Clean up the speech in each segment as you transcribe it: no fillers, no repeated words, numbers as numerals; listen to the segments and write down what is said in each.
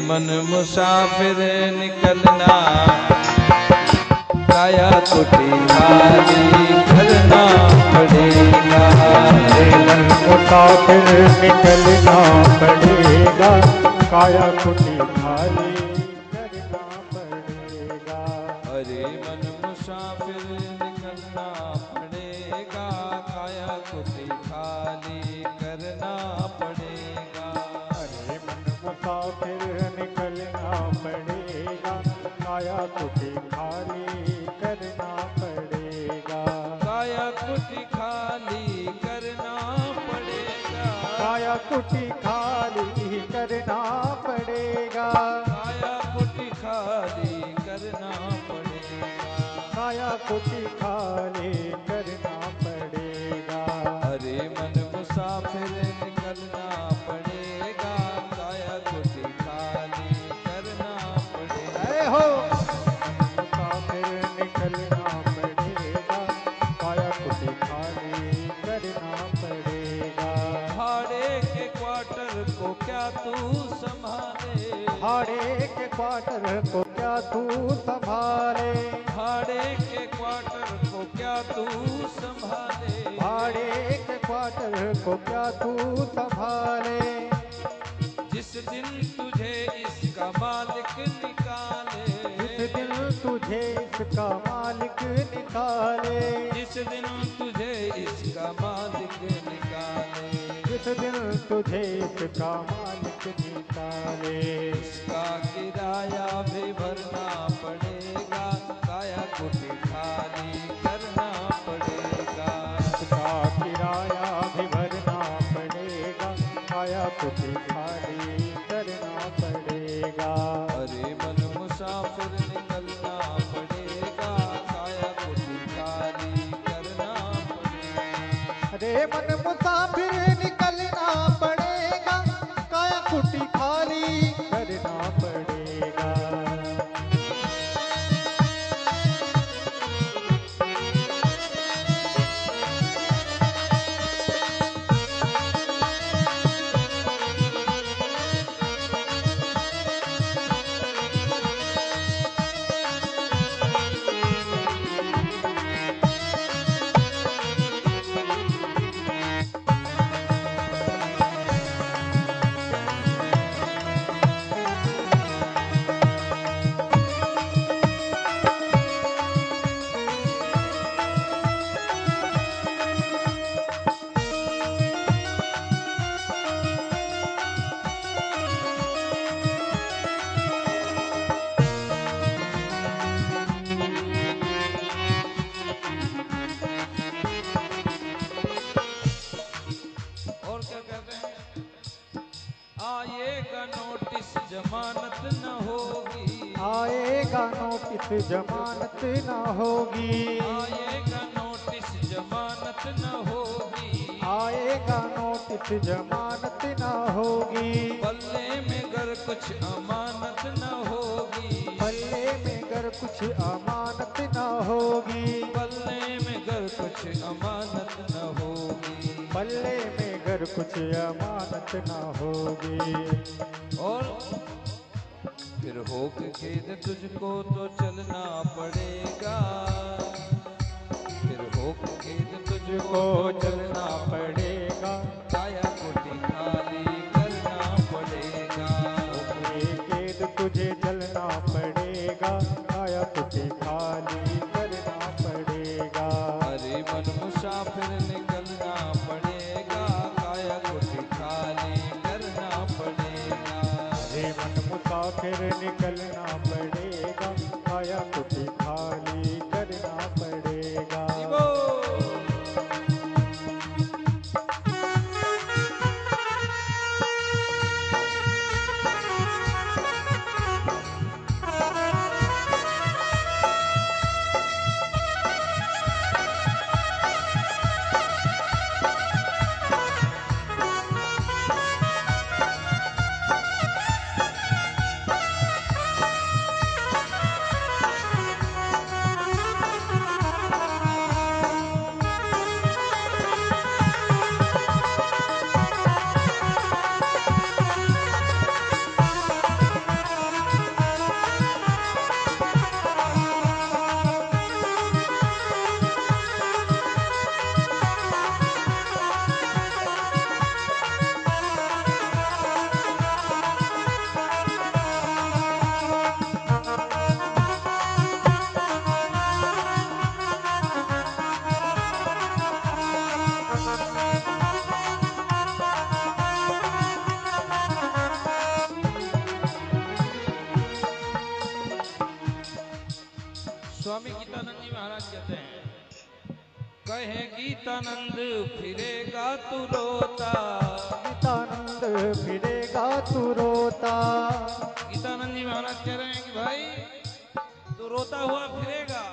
मन मुसाफिर निकलना, काया कुटी खाली करना पड़ेगा। हरे मन मुसाफिर निकलना पड़ेगा, काया कुटी खाली करना पड़ेगा। हरे मन मुसाफिर निकलना पड़ेगा, काया कुटी खाली करना पड़ेगा। हरे मन मुसाफिर निकलना पड़ेगा, काया कुटी खाली करना पड़ेगा। काया कुटी खाली करना पड़ेगा, काया कुटी खाली करना पड़ेगा। काया कुटी खाली करना पड़ेगा। काया कुटी खाली करना पड़ेगा। हरे मन मुसाफिर निकलना पड़ेगा, काया कुटी खाली करना पड़ेगा। जय हो। मुसाफिर निकलना पड़ेगा, काया कुटी खाली करना पड़ेगा। भाड़े के क्वार्टर को क्या तू संभाले, भाड़े के क्वार्टर को क्या तू संभाले। भाड़े के क्वार्टर को क्या तू संभाले। भाड़े के क्वार्टर को क्या तू संभाले। जिस दिन तुझे इसका मालिक निकाले, जिस दिन तुझे इसका मालिक निकाले। जिस दिन तुझे इसका मालिक निकाले। जिस दिन तुझे इसका मालिक निकाले। इसका किराया भी भरना पड़ेगा, काया कुटी खाली करना पड़ेगा। इसका किराया भी भरना पड़ेगा, काया कुटी खाली करना पड़ेगा। हरे मन मुसाफिर निकलना पड़ेगा, काया कुटी खाली करना पड़ेगा। हरे मन मुसाफिर निकलना पड़ेगा, काया कुटी खाली करना पड़ेगा। और क्या कहते हैं, आएगा नोटिस जमानत न होगी। आएगा नोटिस जमानत न होगी। आएगा नोटिस जमानत न होगी। आएगा नोटिस जमानत न होगी। पल्ले में गर कुछ अमानत न होगी। पल्ले में गर कुछ अमानत न होगी। पल्ले में गर कुछ अमानत न होगी। पल्ले में गर कुछ अमानत न होगी। और फिर हो के खेद तुझको तो चलना पड़ेगा। फिर हो के खेद तुझको को चलना पड़ेगा, काया कुटी खाली करना पड़ेगा। केद तुझे चलना पड़ेगा, काया कुटी खाली करना पड़ेगा। हरे मन मुसाफिर निकलना पड़ेगा, काया कुटी खाली करना पड़ेगा। हरे मन मुसाफिर निकलना पड़ेगा, काया कुटी खाली करना पड़ेगा। स्वामी गीतानंद जी महाराज कहते हैं, कहे गीतानंद फिरेगा तू रोता। गीतानंद फिरेगा तू रोता। गीतानंद जी महाराज कह रहे हैं कि भाई तू रोता हुआ फिरेगा।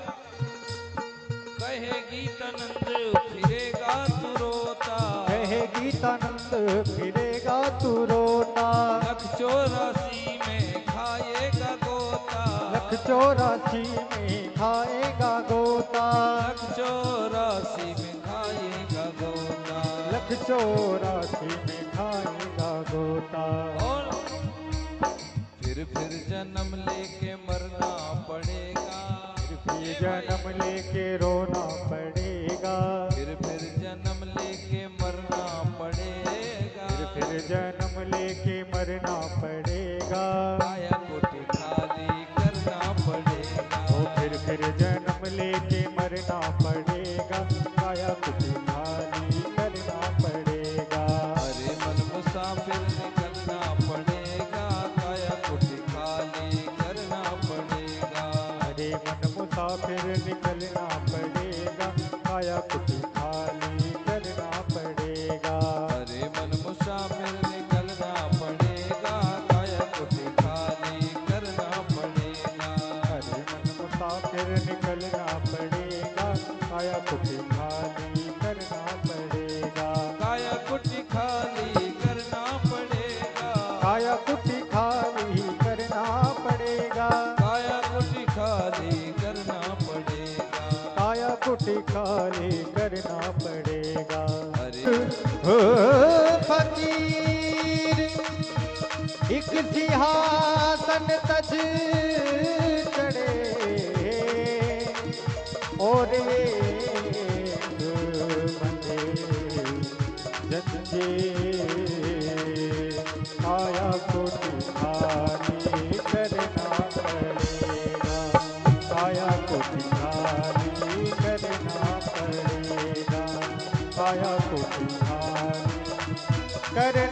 कहे गीतानंद फिरेगा तू रोता। कहे गीतानंद फिरेगा तू रोता। लख 84 में खाएगा गोता। लख 84 में खाएगा गोता। लख 84 में खाएगा गोता। लख 84 में खाएगा गोता। और फिर जन्म लेके मरना पड़ेगा। फिर जन्म लेके रोना पड़ेगा। फिर जन्म लेके मरना पड़ेगा। फिर जन्म लेके मरना पड़ेगा। काया कोटि खाली करना पड़ेगा। ओ फिर जन्म लेके मरना पड़ेगा। काया कुटी खाली करना पड़ेगा। अरे मन मुसाफिर निकलना पड़ेगा। काया कोटि खाली करना पड़ेगा। अरे मन मुसाफिर निकलना पड़ेगा। काया कुटी खाली करना पड़ेगा। अरे मन मुसाफिर निकलना पड़ेगा। काया कोटि खाली करना पड़ेगा। अरे मन मुसाफिर निकलना पड़ेगा। काया कुटी खाली करना पड़ेगा। काया कुटी खाली करना पड़ेगा। काया कुटी खाली करना पड़ेगा। काया कुटी खाली करना पड़ेगा। काया कुटी खाली करना पड़ेगा। अरे हो फकीर एक सिंहासन तज चढ़े और एक बंदे जंजीर। काया कुटी खाली करना पड़ेगा। काया कुटी खाली करना पड़ेगा। काया कुटी खाली करना